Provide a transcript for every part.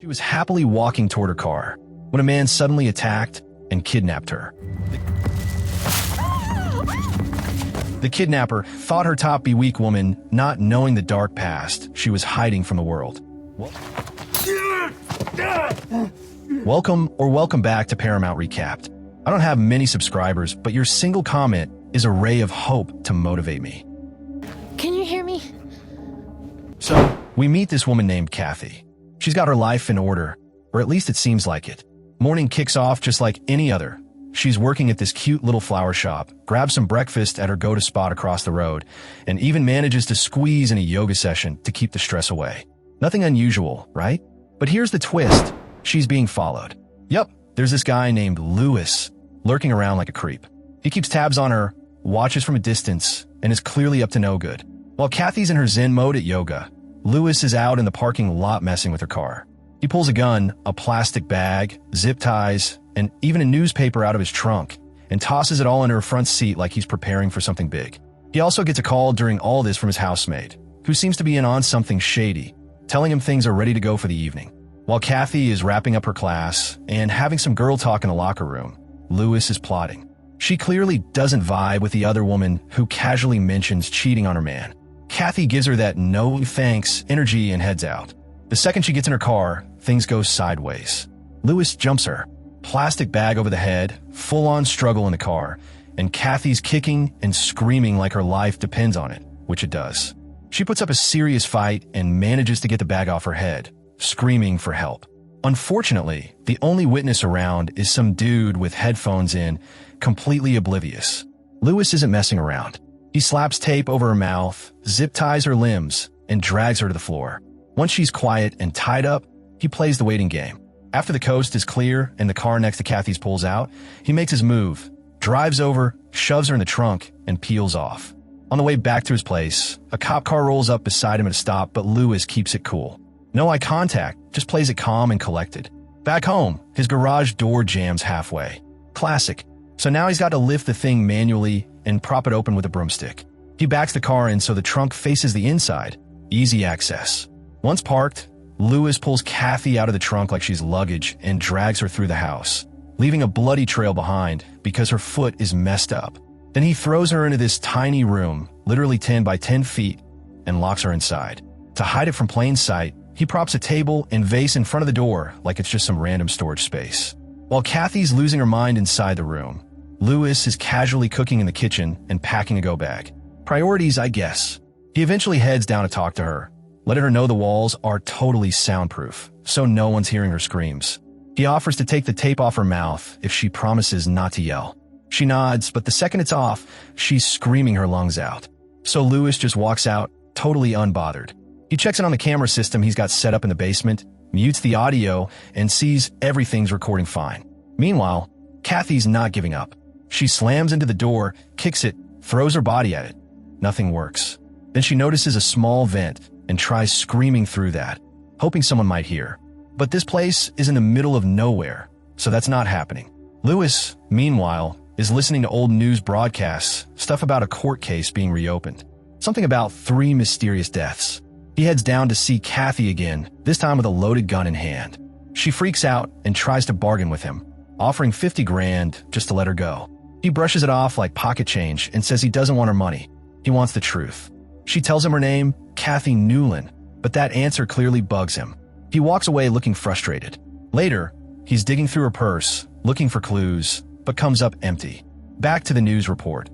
She was happily walking toward her car when a man suddenly attacked and kidnapped her. The kidnapper thought her top be weak woman, not knowing the dark past she was hiding from the world. Welcome back to Paramount Recapped. I don't have many subscribers, but your single comment is a ray of hope to motivate me. Can you hear me? So, we meet this woman named Kathy. She's got her life in order, or at least it seems like it. Morning kicks off just like any other. She's working at this cute little flower shop, grabs some breakfast at her go-to spot across the road, and even manages to squeeze in a yoga session to keep the stress away. Nothing unusual, right? But here's the twist. She's being followed. Yep, there's this guy named Lewis, lurking around like a creep. He keeps tabs on her, watches from a distance, and is clearly up to no good. While Kathy's in her zen mode at yoga, Lewis is out in the parking lot messing with her car. He pulls a gun, a plastic bag, zip ties, and even a newspaper out of his trunk, and tosses it all into her front seat like he's preparing for something big. He also gets a call during all this from his housemate, who seems to be in on something shady, telling him things are ready to go for the evening. While Kathy is wrapping up her class and having some girl talk in the locker room, Lewis is plotting. She clearly doesn't vibe with the other woman who casually mentions cheating on her man. Kathy gives her that no thanks energy and heads out. The second she gets in her car, things go sideways. Lewis jumps her, plastic bag over the head, full-on struggle in the car, and Kathy's kicking and screaming like her life depends on it, which it does. She puts up a serious fight and manages to get the bag off her head, screaming for help. Unfortunately, the only witness around is some dude with headphones in, completely oblivious. Lewis isn't messing around. He slaps tape over her mouth, zip ties her limbs, and drags her to the floor. Once she's quiet and tied up, he plays the waiting game. After the coast is clear and the car next to Kathy's pulls out, he makes his move, drives over, shoves her in the trunk, and peels off. On the way back to his place, a cop car rolls up beside him at a stop, but Lewis keeps it cool. No eye contact, just plays it calm and collected. Back home, his garage door jams halfway. Classic. So now he's got to lift the thing manually and prop it open with a broomstick. He backs the car in so the trunk faces the inside. Easy access. Once parked, Lewis pulls Kathy out of the trunk like she's luggage and drags her through the house, leaving a bloody trail behind because her foot is messed up. Then he throws her into this tiny room, literally 10 by 10 feet, and locks her inside. To hide it from plain sight, he props a table and vase in front of the door like it's just some random storage space. While Kathy's losing her mind inside the room, Lewis is casually cooking in the kitchen and packing a go bag. Priorities, I guess. He eventually heads down to talk to her, letting her know the walls are totally soundproof, so no one's hearing her screams. He offers to take the tape off her mouth if she promises not to yell. She nods, but the second it's off, she's screaming her lungs out. So Lewis just walks out, totally unbothered. He checks in on the camera system he's got set up in the basement, mutes the audio, and sees everything's recording fine. Meanwhile, Kathy's not giving up. She slams into the door, kicks it, throws her body at it. Nothing works. Then she notices a small vent and tries screaming through that, hoping someone might hear. But this place is in the middle of nowhere, so that's not happening. Lewis, meanwhile, is listening to old news broadcasts, stuff about a court case being reopened. Something about 3 mysterious deaths. He heads down to see Kathy again, this time with a loaded gun in hand. She freaks out and tries to bargain with him, offering 50 grand just to let her go. He brushes it off like pocket change and says he doesn't want her money. He wants the truth. She tells him her name, Kathy Newland, but that answer clearly bugs him. He walks away looking frustrated. Later, he's digging through her purse, looking for clues, but comes up empty. Back to the news report.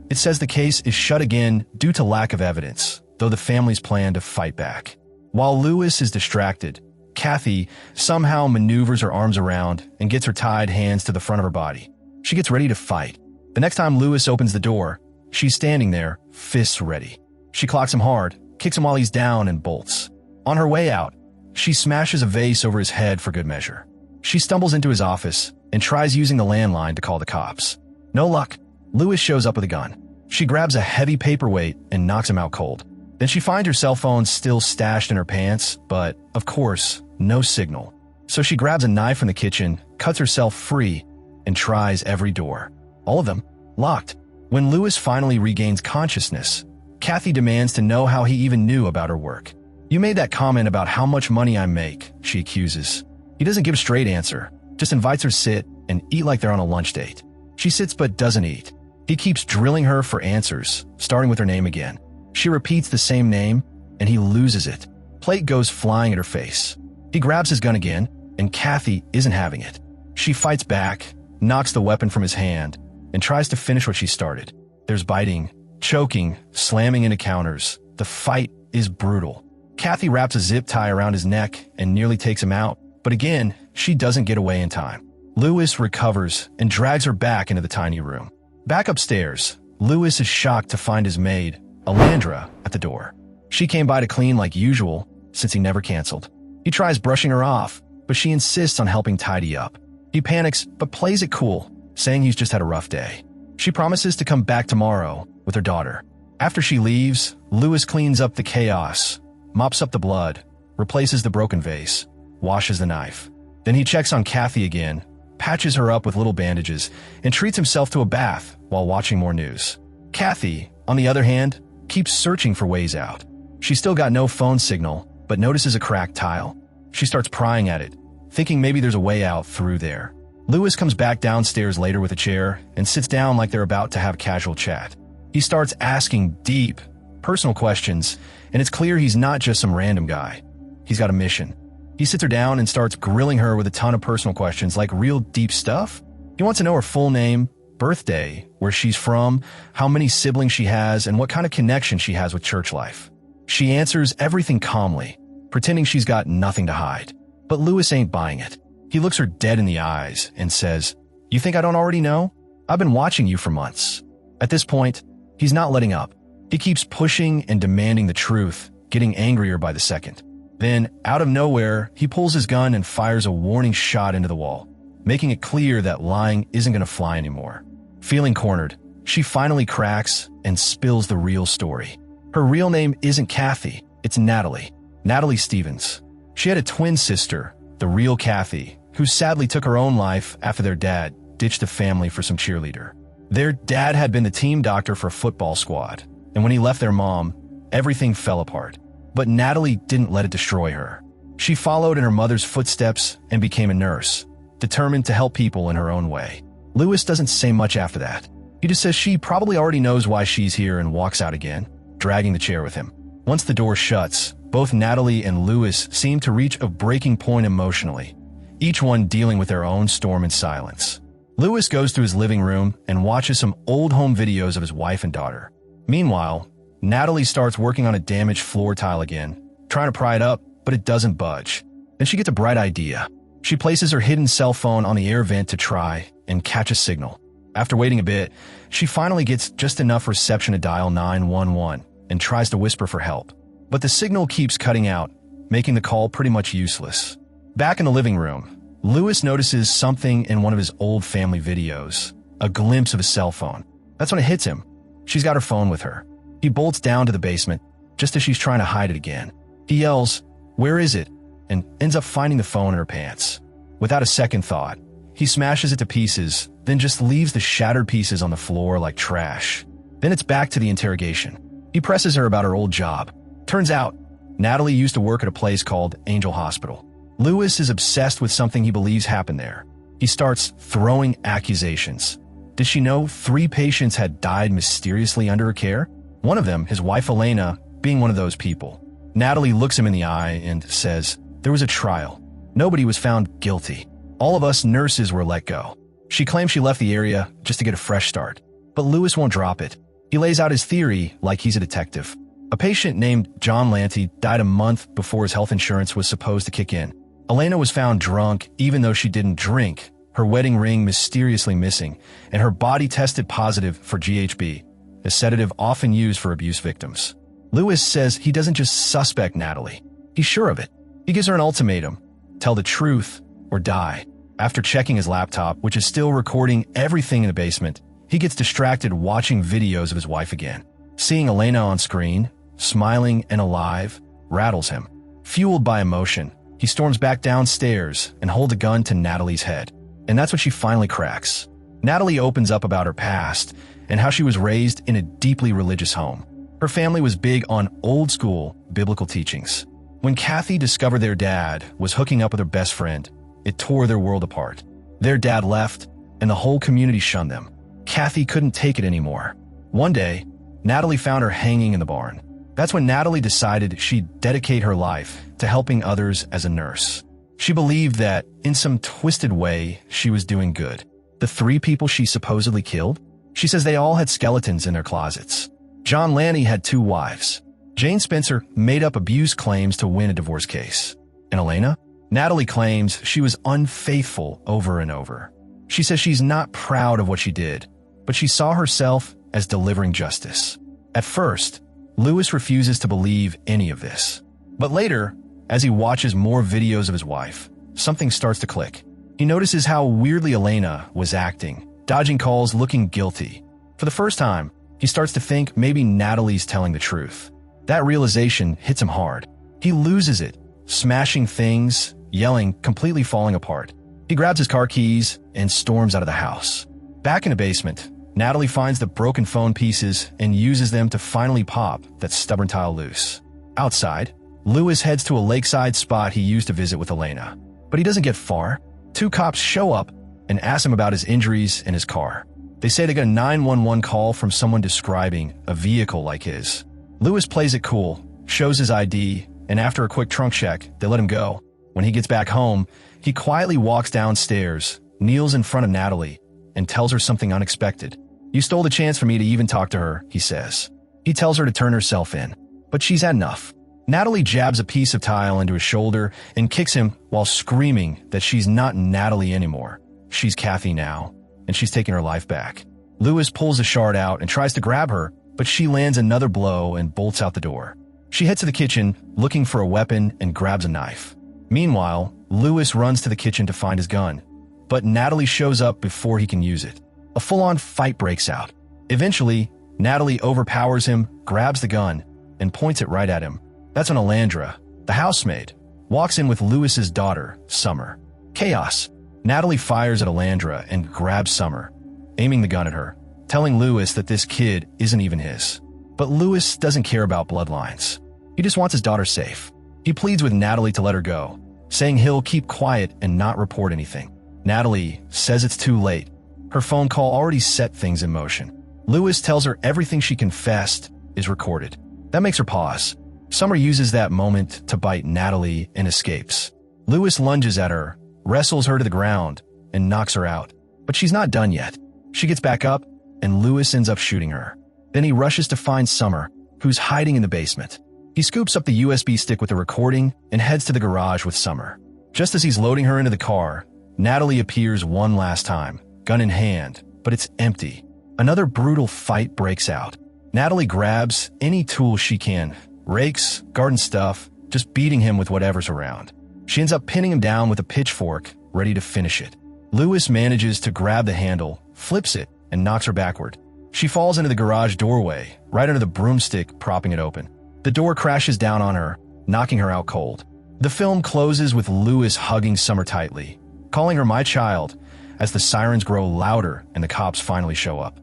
It says the case is shut again due to lack of evidence, though the family's plan to fight back. While Lewis is distracted, Kathy somehow maneuvers her arms around and gets her tied hands to the front of her body. She gets ready to fight. The next time Lewis opens the door, she's standing there, fists ready. She clocks him hard, kicks him while he's down, and bolts. On her way out, she smashes a vase over his head for good measure. She stumbles into his office and tries using the landline to call the cops. No luck. Lewis shows up with a gun. She grabs a heavy paperweight and knocks him out cold. Then she finds her cell phone still stashed in her pants, but, of course, no signal. So she grabs a knife from the kitchen, cuts herself free, and tries every door. All of them locked. When Lewis finally regains consciousness, Kathy demands to know how he even knew about her work. You made that comment about how much money I make, she accuses. He doesn't give a straight answer, just invites her to sit and eat like they're on a lunch date. She sits but doesn't eat. He keeps drilling her for answers, starting with her name again. She repeats the same name, and he loses it. Plate goes flying at her face. He grabs his gun again, and Kathy isn't having it. She fights back, knocks the weapon from his hand, and tries to finish what she started. There's biting, choking, slamming into counters. The fight is brutal. Kathy wraps a zip tie around his neck and nearly takes him out, but again, she doesn't get away in time. Lewis recovers and drags her back into the tiny room. Back upstairs, Lewis is shocked to find his maid, Alandra, at the door. She came by to clean like usual, since he never canceled. He tries brushing her off, but she insists on helping tidy up. He panics, but plays it cool, saying he's just had a rough day. She promises to come back tomorrow with her daughter. After she leaves, Lewis cleans up the chaos, mops up the blood, replaces the broken vase, washes the knife. Then he checks on Kathy again, patches her up with little bandages, and treats himself to a bath while watching more news. Kathy, on the other hand, keeps searching for ways out. She's still got no phone signal, but notices a cracked tile. She starts prying at it, thinking maybe there's a way out through there. Lewis comes back downstairs later with a chair and sits down like they're about to have casual chat. He starts asking deep, personal questions, and it's clear he's not just some random guy. He's got a mission. He sits her down and starts grilling her with a ton of personal questions, like real deep stuff. He wants to know her full name, birthday, where she's from, how many siblings she has, and what kind of connection she has with church life. She answers everything calmly, pretending she's got nothing to hide. But Lewis ain't buying it. He looks her dead in the eyes and says, "You think I don't already know? I've been watching you for months." At this point, he's not letting up. He keeps pushing and demanding the truth, getting angrier by the second. Then, out of nowhere, he pulls his gun and fires a warning shot into the wall, making it clear that lying isn't going to fly anymore. Feeling cornered, she finally cracks and spills the real story. Her real name isn't Kathy, it's Natalie. Natalie Stevens. She had a twin sister, the real Kathy, who sadly took her own life after their dad ditched the family for some cheerleader. Their dad had been the team doctor for a football squad, and when he left their mom, everything fell apart. But Natalie didn't let it destroy her. She followed in her mother's footsteps and became a nurse, determined to help people in her own way. Lewis doesn't say much after that. He just says she probably already knows why she's here and walks out again, dragging the chair with him. Once the door shuts, both Natalie and Lewis seem to reach a breaking point emotionally, each one dealing with their own storm in silence. Lewis goes to his living room and watches some old home videos of his wife and daughter. Meanwhile, Natalie starts working on a damaged floor tile again, trying to pry it up, but it doesn't budge. Then she gets a bright idea. She places her hidden cell phone on the air vent to try and catch a signal. After waiting a bit, she finally gets just enough reception to dial 911 and tries to whisper for help. But the signal keeps cutting out, making the call pretty much useless. Back in the living room, Lewis notices something in one of his old family videos, a glimpse of a cell phone. That's when it hits him. She's got her phone with her. He bolts down to the basement, just as she's trying to hide it again. He yells, "Where is it?" and ends up finding the phone in her pants. Without a second thought, he smashes it to pieces, then just leaves the shattered pieces on the floor like trash. Then it's back to the interrogation. He presses her about her old job. Turns out, Natalie used to work at a place called Angel Hospital. Lewis is obsessed with something he believes happened there. He starts throwing accusations. Did she know 3 patients had died mysteriously under her care? One of them, his wife Elena, being one of those people. Natalie looks him in the eye and says, "There was a trial. Nobody was found guilty. All of us nurses were let go." She claims she left the area just to get a fresh start. But Lewis won't drop it. He lays out his theory like he's a detective. A patient named John Lanty died a month before his health insurance was supposed to kick in. Elena was found drunk even though she didn't drink, her wedding ring mysteriously missing, and her body tested positive for GHB, a sedative often used for abuse victims. Lewis says he doesn't just suspect Natalie. He's sure of it. He gives her an ultimatum: tell the truth or die. After checking his laptop, which is still recording everything in the basement, he gets distracted watching videos of his wife again. Seeing Elena on screen, smiling and alive, rattles him. Fueled by emotion, he storms back downstairs and holds a gun to Natalie's head. And that's when she finally cracks. Natalie opens up about her past and how she was raised in a deeply religious home. Her family was big on old-school biblical teachings. When Kathy discovered their dad was hooking up with her best friend, it tore their world apart. Their dad left, and the whole community shunned them. Kathy couldn't take it anymore. One day, Natalie found her hanging in the barn. That's when Natalie decided she'd dedicate her life to helping others as a nurse. She believed that, in some twisted way, she was doing good. The 3 people she supposedly killed? She says they all had skeletons in their closets. John Lanny had 2 wives. Jane Spencer made up abuse claims to win a divorce case. And Elena? Natalie claims she was unfaithful over and over. She says she's not proud of what she did, but she saw herself as delivering justice. At first, Lewis refuses to believe any of this. But later, as he watches more videos of his wife, something starts to click. He notices how weirdly Elena was acting, dodging calls, looking guilty. For the first time, he starts to think maybe Natalie's telling the truth. That realization hits him hard. He loses it, smashing things, yelling, completely falling apart. He grabs his car keys and storms out of the house. Back in the basement, Natalie finds the broken phone pieces and uses them to finally pop that stubborn tile loose. Outside, Lewis heads to a lakeside spot he used to visit with Elena. But he doesn't get far. 2 cops show up and ask him about his injuries and his car. They say they got a 911 call from someone describing a vehicle like his. Lewis plays it cool, shows his ID, and after a quick trunk check, they let him go. When he gets back home, he quietly walks downstairs, kneels in front of Natalie, and tells her something unexpected. "You stole the chance for me to even talk to her," he says. He tells her to turn herself in, but she's had enough. Natalie jabs a piece of tile into his shoulder and kicks him while screaming that she's not Natalie anymore. She's Kathy now, and she's taking her life back. Lewis pulls a shard out and tries to grab her, but she lands another blow and bolts out the door. She heads to the kitchen, looking for a weapon, and grabs a knife. Meanwhile, Lewis runs to the kitchen to find his gun, but Natalie shows up before he can use it. A full-on fight breaks out. Eventually, Natalie overpowers him, grabs the gun, and points it right at him. That's when Alandra, the housemaid, walks in with Lewis's daughter, Summer. Chaos. Natalie fires at Alandra and grabs Summer, aiming the gun at her, telling Lewis that this kid isn't even his. But Lewis doesn't care about bloodlines. He just wants his daughter safe. He pleads with Natalie to let her go, saying he'll keep quiet and not report anything. Natalie says it's too late. Her phone call already set things in motion. Lewis tells her everything she confessed is recorded. That makes her pause. Summer uses that moment to bite Natalie and escapes. Lewis lunges at her, wrestles her to the ground, and knocks her out. But she's not done yet. She gets back up, and Lewis ends up shooting her. Then he rushes to find Summer, who's hiding in the basement. He scoops up the USB stick with the recording and heads to the garage with Summer. Just as he's loading her into the car, Natalie appears one last time, gun in hand, but it's empty. Another brutal fight breaks out. Natalie grabs any tool she can, rakes, garden stuff, just beating him with whatever's around. She ends up pinning him down with a pitchfork, ready to finish it. Lewis manages to grab the handle, flips it, and knocks her backward. She falls into the garage doorway, right under the broomstick propping it open. The door crashes down on her, knocking her out cold. The film closes with Lewis hugging Summer tightly, calling her "my child," as the sirens grow louder and the cops finally show up.